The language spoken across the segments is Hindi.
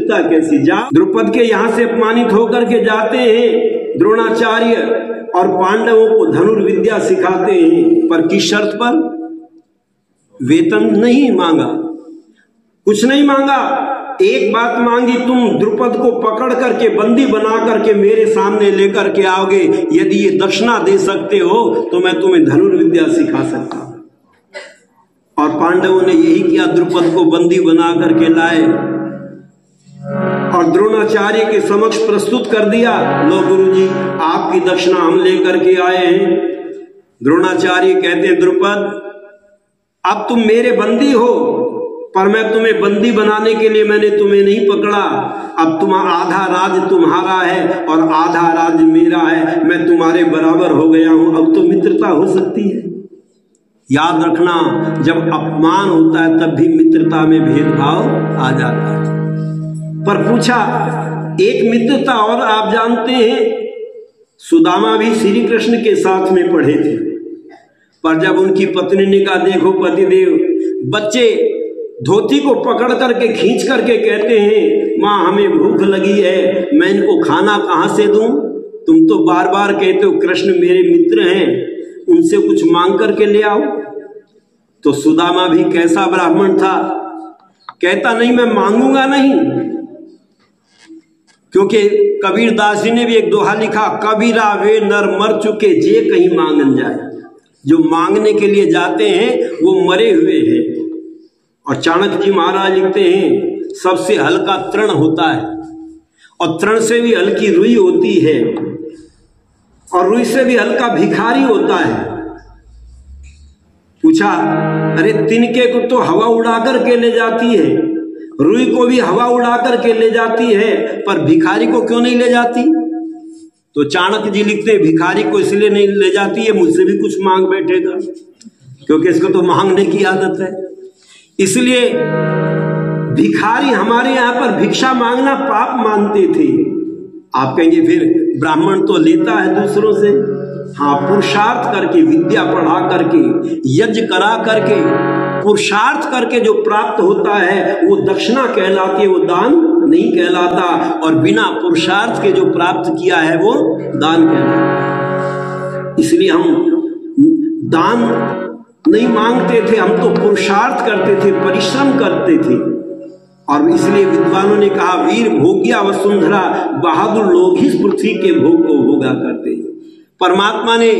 मित्रता कैसी। जा द्रुपद के यहाँ से अपमानित होकर के जाते हैं द्रोणाचार्य और पांडवों को धनुर्विद्या सिखाते हैं, पर किस शर्त पर? वेतन नहीं मांगा, कुछ नहीं मांगा। एक बात मांगी, तुम द्रुपद को पकड़ करके बंदी बना करके मेरे सामने लेकर के आओगे, यदि ये दक्षिणा दे सकते हो तो मैं तुम्हें धनुर्विद्या सिखा सकता हूं। और पांडवों ने यही किया, द्रुपद को बंदी बना करके लाए और द्रोणाचार्य के समक्ष प्रस्तुत कर दिया। लो गुरुजी, आपकी दक्षिणा हम लेकर के आए हैं। द्रोणाचार्य कहते हैं, द्रुपद अब तुम मेरे बंदी हो, पर मैं तुम्हें बंदी बनाने के लिए मैंने तुम्हें नहीं पकड़ा। अब तुम्हारा आधा राज तुम्हारा है और आधा राज मेरा है, मैं तुम्हारे बराबर हो गया हूं, अब तो मित्रता हो सकती है। याद रखना, जब अपमान होता है तब भी मित्रता में भेदभाव आ जाता है। पर पूछा एक मित्रता और आप जानते हैं, सुदामा भी श्री कृष्ण के साथ में पढ़े थे, पर जब उनकी पत्नी ने कहा, देखो पतिदेव, बच्चे धोती को पकड़ करके खींच करके कहते हैं, माँ हमें भूख लगी है, मैं इनको खाना कहाँ से दूं? तुम तो बार बार कहते हो कृष्ण मेरे मित्र हैं, उनसे कुछ मांग करके ले आओ। तो सुदामा भी कैसा ब्राह्मण था, कहता नहीं मैं मांगूंगा नहीं, क्योंकि कबीर दास जी ने भी एक दोहा लिखा, कबीरा वे नर मर चुके जे कहीं मांगन जाए। जो मांगने के लिए जाते हैं वो मरे हुए हैं। और चाणक्य जी महाराज लिखते हैं, सबसे हल्का तृण होता है और तृण से भी हल्की रुई होती है और रुई से भी हल्का भिखारी होता है। पूछा, अरे तिनके को तो हवा उड़ाकर के ले जाती है, रुई को भी हवा उड़ाकर के ले जाती है, पर भिखारी को क्यों नहीं ले जाती? तो चाणक्य जी लिखते हैं, भिखारी को इसलिए नहीं ले जाती है, मुझसे भी कुछ मांग बैठेगा, क्योंकि इसको तो मांगने की आदत है। इसलिए भिखारी हमारे यहाँ पर भिक्षा मांगना पाप मानते थे। आप कहेंगे फिर ब्राह्मण तो लेता है दूसरों से। हाँ, पुरुषार्थ करके, विद्या पढ़ा करके, यज्ञ करा करके, पुरुषार्थ करके जो प्राप्त होता है वो दक्षिणा कहलाती है, वो दान नहीं कहलाता। और बिना पुरुषार्थ के जो प्राप्त किया है वो दान कहलाता है। इसलिए हम दान नहीं मांगते थे, हम तो पुरुषार्थ करते थे, परिश्रम करते थे। और इसलिए विद्वानों ने कहा, वीर भोग्या वसुंधरा, बहादुर लोग ही पृथ्वी के भोग को भोगा करते हैं। परमात्मा ने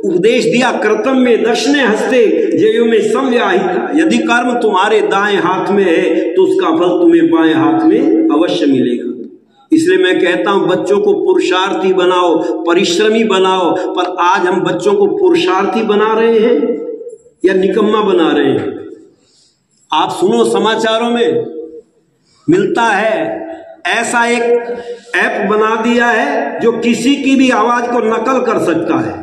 उपदेश दिया, कर्तव्य में दक्षिणे हस्ते जयो में समव्याहिता, यदि कर्म तुम्हारे दाएं हाथ में है तो उसका फल तुम्हें बाएं हाथ में अवश्य मिलेगा। इसलिए मैं कहता हूं, बच्चों को पुरुषार्थी बनाओ, परिश्रमी बनाओ। पर आज हम बच्चों को पुरुषार्थी बना रहे हैं या निकम्मा बना रहे हैं? आप सुनो, समाचारों में मिलता है, ऐसा एक ऐप बना दिया है जो किसी की भी आवाज को नकल कर सकता है।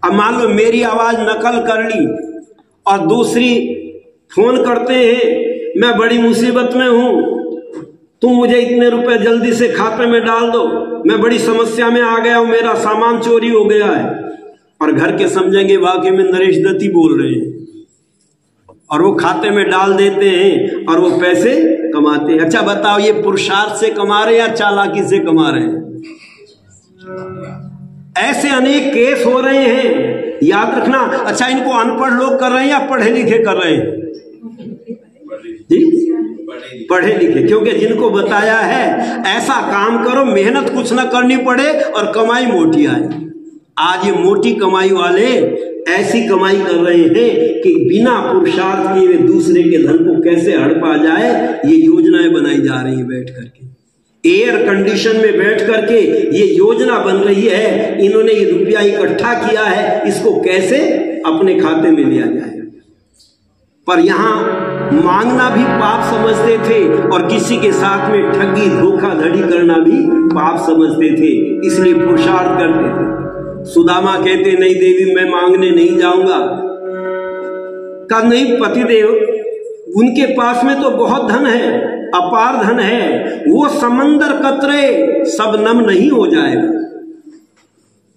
अब मान लो मेरी आवाज नकल कर ली और दूसरी फोन करते हैं, मैं बड़ी मुसीबत में हूं, तुम मुझे इतने रुपए जल्दी से खाते में डाल दो, मैं बड़ी समस्या में आ गया हूं, मेरा सामान चोरी हो गया है। और घर के समझेंगे वाकई में नरेश दत्ती बोल रहे हैं, और वो खाते में डाल देते हैं और वो पैसे कमाते हैं। अच्छा बताओ, ये पुरुषार्थ से कमा रहे हैं या चालाकी से कमा रहे हैं? ऐसे अनेक केस हो रहे हैं, याद रखना। अच्छा, इनको अनपढ़ लोग कर रहे हैं या पढ़े लिखे कर रहे हैं? जी, पढ़े लिखे, क्योंकि जिनको बताया है ऐसा काम करो, मेहनत कुछ ना करनी पड़े और कमाई मोटी आए। आज ये मोटी कमाई वाले ऐसी कमाई कर रहे हैं कि बिना पुरुषार्थ किए दूसरे के धन को कैसे हड़पा जाए, ये योजनाएं बनाई जा रही है। बैठ करके एयर कंडीशन में बैठ करके ये योजना बन रही है, इन्होंने ये रुपया इकट्ठा किया है, इसको कैसे अपने खाते में लिया जाए। पर यहां मांगना भी पाप समझते थे और किसी के साथ में ठगी धोखाधड़ी करना भी पाप समझते थे, इसलिए पुरुषार्थ करते थे। सुदामा कहते, नहीं देवी मैं मांगने नहीं जाऊंगा। कहा नहीं पतिदेव, उनके पास में तो बहुत धन है, अपार धन है, वो समंदर कतरे सब नम नहीं हो जाएगा।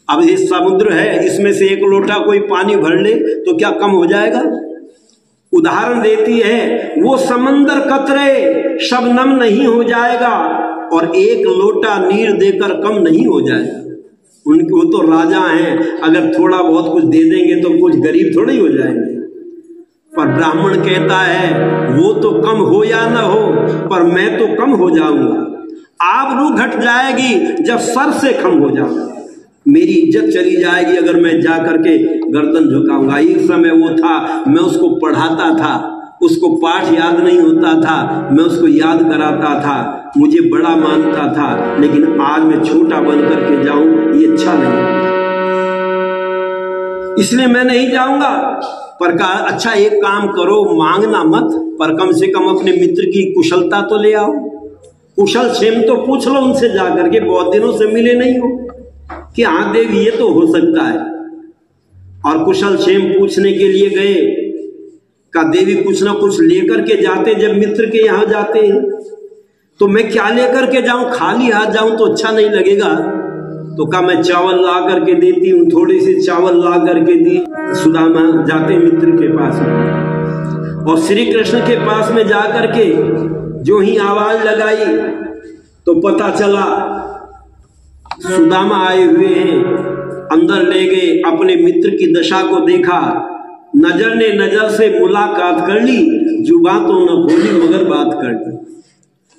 अब ये समुद्र है, इसमें से एक लोटा कोई पानी भर ले तो क्या कम हो जाएगा? उदाहरण देती है, वो समंदर कतरे शबनम नहीं हो जाएगा और एक लोटा नीर देकर कम नहीं हो जाएगा। उनके वो तो राजा हैं, अगर थोड़ा बहुत कुछ दे देंगे तो कुछ गरीब थोड़े ही हो जाएंगे। पर ब्राह्मण कहता है वो तो कम हो या ना हो, पर मैं तो कम हो जाऊंगा। आबरू घट जाएगी जब सर से कम हो जाऊंगा, मेरी इज्जत चली जाएगी अगर मैं जा करके गर्दन झुकाऊंगा। एक समय वो था, मैं उसको पढ़ाता था, उसको पाठ याद नहीं होता था, मैं उसको याद कराता था, मुझे बड़ा मानता था, लेकिन आज मैं छोटा बन करके जाऊं ये अच्छा नहीं, इसलिए मैं नहीं जाऊंगा। पर कहा अच्छा एक काम करो, मांगना मत, पर कम से कम अपने मित्र की कुशलता तो ले आओ, कुशल क्षेम तो पूछ लो उनसे जाकर के, बहुत दिनों से मिले नहीं हो कि हाँ देवी ये तो हो सकता है। और कुशल क्षेम पूछने के लिए गए, का देवी कुछ ना कुछ लेकर के जाते, जब मित्र के यहाँ जाते हैं तो मैं क्या लेकर के जाऊं, खाली हाथ जाऊं तो अच्छा नहीं लगेगा। तो कहा मैं चावल ला करके देती हूँ, थोड़ी सी चावल ला करके दी। सुदामा जाते मित्र के पास में और श्री कृष्ण के पास में जा करके जो ही आवाज लगाई तो पता चला सुदामा आए हुए हैं। अंदर ले गए, अपने मित्र की दशा को देखा, नजर ने नजर से मुलाकात कर ली, जुबान तो न बोली मगर बात कर ली,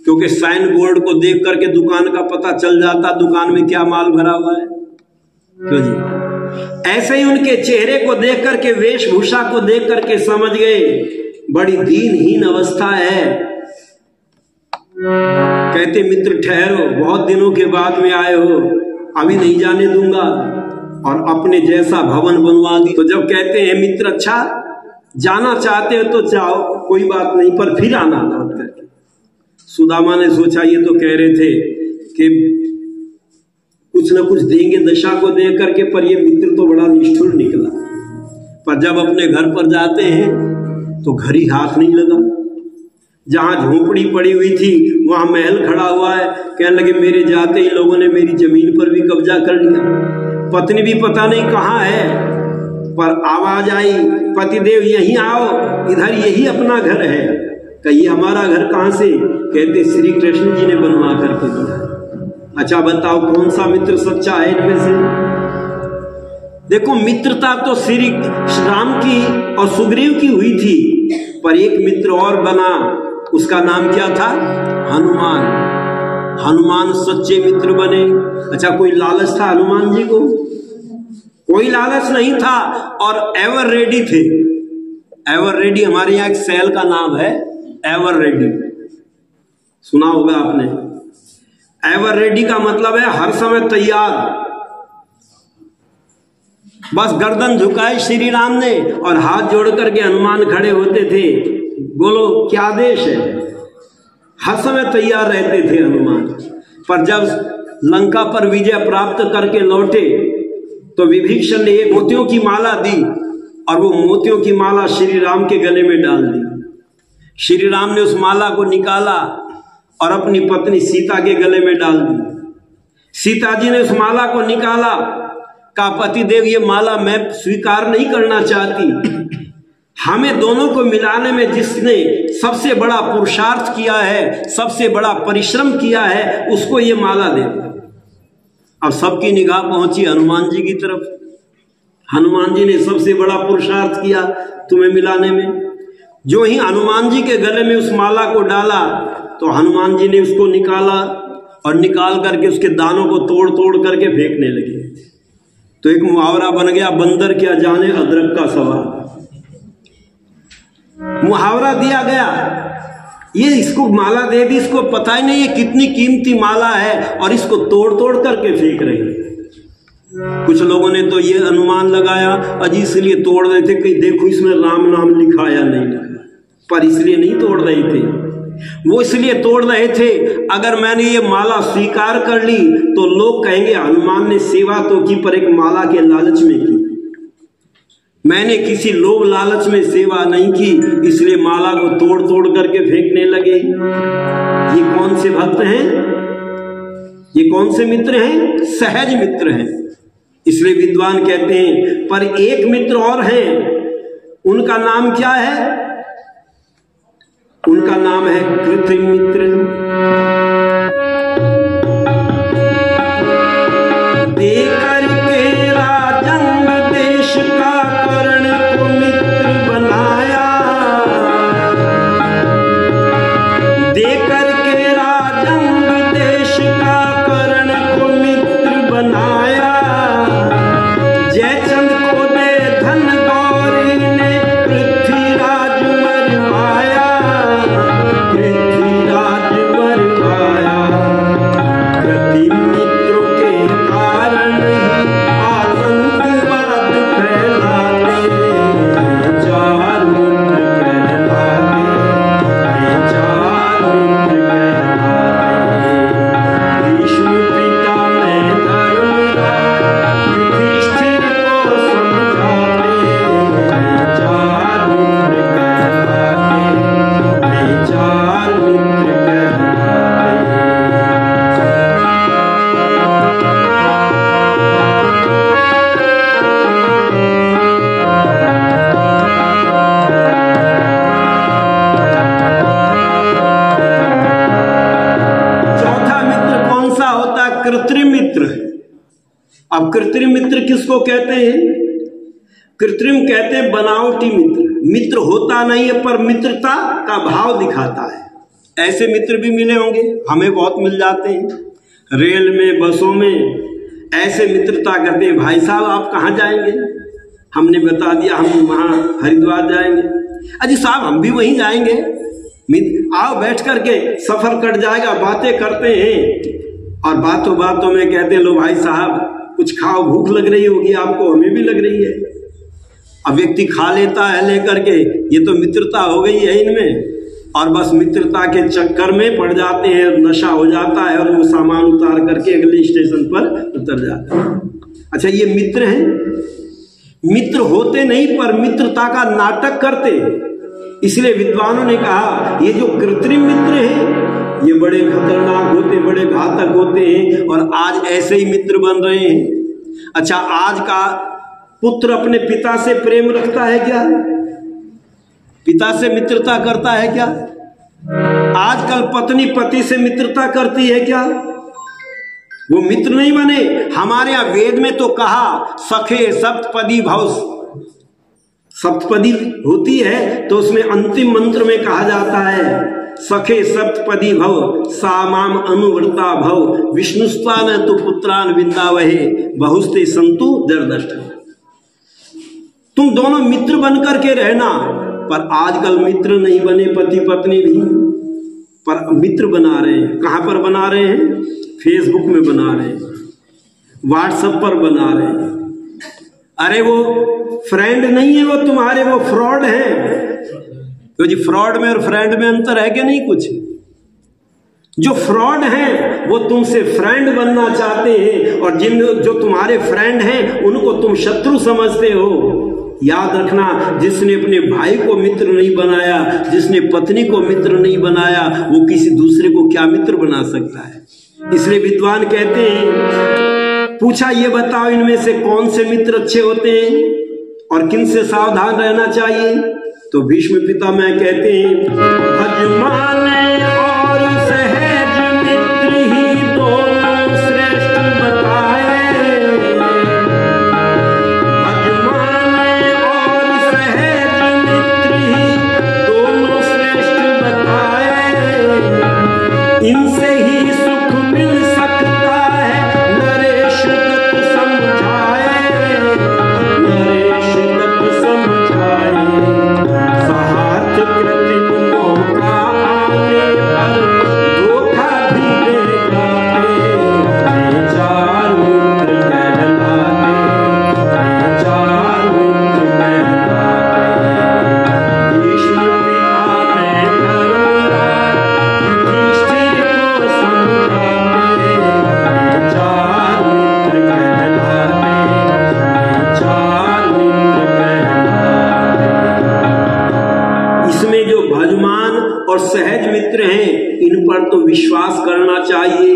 क्योंकि साइन बोर्ड को देख करके दुकान का पता चल जाता दुकान में क्या माल भरा हुआ है। क्यों जी? ऐसे ही उनके चेहरे को देख करके, वेशभूषा को देख करके समझ गए बड़ी दीनहीन अवस्था है। कहते मित्र ठहरो, बहुत दिनों के बाद में आए हो, अभी नहीं जाने दूंगा, और अपने जैसा भवन बनवा दी। तो जब कहते हैं मित्र अच्छा जाना चाहते हो तो जाओ, कोई बात नहीं, पर फिर आना लौट करके। सुदामा ने सोचा ये तो कह रहे थे कि कुछ न कुछ देंगे दशा को देख करके, पर ये मित्र तो बड़ा निष्ठुर निकला। पर जब अपने घर पर जाते हैं तो घर ही हाथ नहीं लगा, जहां झोपड़ी पड़ी हुई थी वहां महल खड़ा हुआ है। कहने लगे मेरे जाते ही लोगों ने मेरी जमीन पर भी कब्जा कर लिया, पत्नी भी पता नहीं कहाँ है। पर आवाज आई पतिदेव यहीं आओ, इधर यही अपना घर है। कहिए हमारा घर कहाँ से? कहते श्री कृष्ण जी ने बनवा करके दिया। अच्छा बताओ कौन सा मित्र सच्चा है इनमें से? देखो मित्रता तो श्री राम की और सुग्रीव की हुई थी, पर एक मित्र और बना, उसका नाम क्या था? हनुमान। हनुमान सच्चे मित्र बने। अच्छा कोई लालच था हनुमान जी को? कोई लालच नहीं था, और एवर रेडी थे। एवर रेडी हमारे यहाँ एक सेल का नाम है, एवर रेडी, सुना होगा आपने। एवर रेडी का मतलब है हर समय तैयार। बस गर्दन झुकाए श्री राम ने और हाथ जोड़ करके हनुमान खड़े होते थे, बोलो क्या आदेश है। हर समय तैयार रहते थे हनुमान। पर जब लंका पर विजय प्राप्त करके लौटे तो विभीषण ने एक मोतियों की माला दी, और वो मोतियों की माला श्री राम के गले में डाल दी। श्री राम ने उस माला को निकाला और अपनी पत्नी सीता के गले में डाल दी। सीता जी ने उस माला को निकाला, कहा पतिदेव ये माला मैं स्वीकार नहीं करना चाहती, हमें दोनों को मिलाने में जिसने सबसे बड़ा पुरुषार्थ किया है, सबसे बड़ा परिश्रम किया है, उसको ये माला दे। अब सबकी निगाह पहुंची हनुमान जी की तरफ। हनुमान जी ने सबसे बड़ा पुरुषार्थ किया तुम्हें मिलाने में। जो ही हनुमान जी के गले में उस माला को डाला तो हनुमान जी ने उसको निकाला, और निकाल करके उसके दानों को तोड़ तोड़ करके फेंकने लगे। तो एक मुहावरा बन गया, बंदर क्या जाने अदरक का सवाल। मुहावरा दिया गया, ये इसको माला दे दी, इसको पता ही नहीं ये कितनी कीमती माला है, और इसको तोड़ तोड़ करके फेंक रहे हैं। कुछ लोगों ने तो ये अनुमान लगाया अजी इसलिए तोड़ रहे थे कि देखो इसमें राम नाम लिखा या नहीं लिखा, पर इसलिए नहीं तोड़ रहे थे, वो इसलिए तोड़ रहे थे अगर मैंने ये माला स्वीकार कर ली तो लोग कहेंगे हनुमान ने सेवा तो की पर एक माला के लालच में की, मैंने किसी लोभ लालच में सेवा नहीं की, इसलिए माला को तोड़ तोड़ करके फेंकने लगे। ये कौन से भक्त हैं? ये कौन से मित्र हैं? सहज मित्र हैं। इसलिए विद्वान कहते हैं पर एक मित्र और है, उनका नाम क्या है? उनका नाम है कृत्रिम मित्र। देकर के राजंग देश का कर्ण को मित्र बनाया, देकर के राजंग देश का कर्ण को मित्र बनाया। जयचंद को दे धन गौरी ने पृथ्वीराज मरवाया, पृथ्वीराज मरवाया। कृत्रिम मित्रों के कारण ही आतंकवाद फैलाते, चार मित्र कहलाते, चार मित्र कहलाते। भीष्म पिता में धर्मराज युधिष्ठिर को समझाते, चार मित्र कहलाते, चार मित्र कहलाते। चौथा मित्र कौन सा होता है? कृत्रिम मित्र। अब कृत्रिम मित्र किसको कहते हैं? कृत्रिम कहते हैं बनावटी मित्र। मित्र होता नहीं है पर मित्रता का भाव दिखाता है। ऐसे मित्र भी मिले होंगे, हमें बहुत मिल जाते हैं। रेल में, बसों में ऐसे मित्रता करते हैं, भाई साहब आप कहाँ जाएंगे? हमने बता दिया हम वहाँ हरिद्वार जाएंगे। अजी साहब हम भी वहीं जाएंगे, आओ बैठ करके सफर कट जाएगा। बातें करते हैं और बातों बातों में कहते हैं लो भाई साहब कुछ खाओ, भूख लग रही होगी आपको, हमें भी लग रही है। अब व्यक्ति खा लेता है लेकर के, ये तो मित्रता हो गई है इनमें। और बस मित्रता के चक्कर में पड़ जाते हैं, नशा हो जाता है और वो सामान उतार करके अगले स्टेशन पर उतर जाते हैं। अच्छा ये मित्र हैं? मित्र होते नहीं पर मित्रता का नाटक करते। इसलिए विद्वानों ने कहा ये जो कृत्रिम मित्र हैं ये बड़े खतरनाक होते, बड़े घातक होते हैं और आज ऐसे ही मित्र बन रहे हैं। अच्छा आज का पुत्र अपने पिता से प्रेम रखता है क्या? पिता से मित्रता करता है क्या? आजकल पत्नी पति से मित्रता करती है क्या? वो मित्र नहीं बने। हमारे यहाँ वेद में तो कहा सखे सप्तपदी भव, सप्तपदी होती है तो उसमें अंतिम मंत्र में कहा जाता है सखे सप्तपदी भव सा माम अनुव्रता भव विष्णुस्तान तो पुत्रान विंदावहे बहुस्ते संतु दरदष्ट। तुम दोनों मित्र बनकर के रहना। पर आजकल मित्र नहीं बने पति पत्नी भी, पर मित्र बना रहे हैं। कहां पर बना रहे हैं? फेसबुक में बना रहे हैं, व्हाट्सएप पर बना रहे हैं। अरे वो फ्रेंड नहीं है वो तुम्हारे, वो फ्रॉड है। तो जी फ्रॉड में और फ्रेंड में अंतर है क्या? नहीं कुछ। जो फ्रॉड हैं वो तुमसे फ्रेंड बनना चाहते हैं और जो तुम्हारे फ्रेंड हैं उनको तुम शत्रु समझते हो। याद रखना, जिसने अपने भाई को मित्र नहीं बनाया, जिसने पत्नी को मित्र नहीं बनाया, वो किसी दूसरे को क्या मित्र बना सकता है? इसलिए विद्वान कहते हैं पूछा ये बताओ इनमें से कौन से मित्र अच्छे होते हैं और किन से सावधान रहना चाहिए? तो भीष्म पितामह कहते हैं भजमान और सहज मित्र ही दोनों श्रेष्ठ बताए। भजमान और सहज मित्र ही दोनों श्रेष्ठ बताए। इनसे ही सुख मिल सकता है नरेश तत् समझाए, नरेश तत् समझाए। साथ कृत्रिम मौका आने पर धोखा भी देगा चार मित्र कहलाते, चार मित्र कहलाते। भीष्म पितामह धर्मराज युधिष्ठिर को समझाते, चार मित्र कहलाते, चार मित्र कहलाते। इसमें जो भजमान और सहज मित्र हैं इन पर तो विश्वास करना चाहिए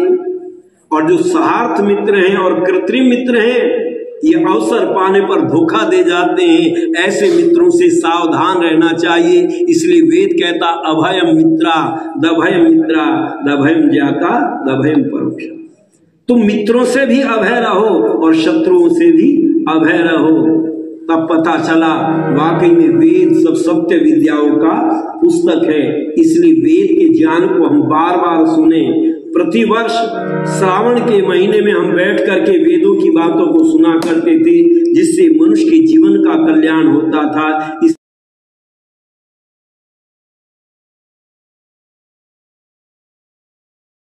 और जो सहार्थ मित्र हैं और कृत्रिम मित्र हैं ये अवसर पाने पर धोखा दे जाते हैं। ऐसे मित्रों से सावधान रहना चाहिए। इसलिए वेद कहता अभयम मित्रा दभयम ज्ञाता दभयम परोक्षा। तुम मित्रों से भी अभय रहो और शत्रुओं से भी अभय रहो। तब पता चला वाकई में वेद सब सत्य विद्याओं का पुस्तक है। इसलिए वेद के ज्ञान को हम बार बार सुने। प्रतिवर्ष श्रावण के महीने में हम बैठ करके वेदों की बातों को सुना करते थे, जिससे मनुष्य के जीवन का कल्याण होता था। इस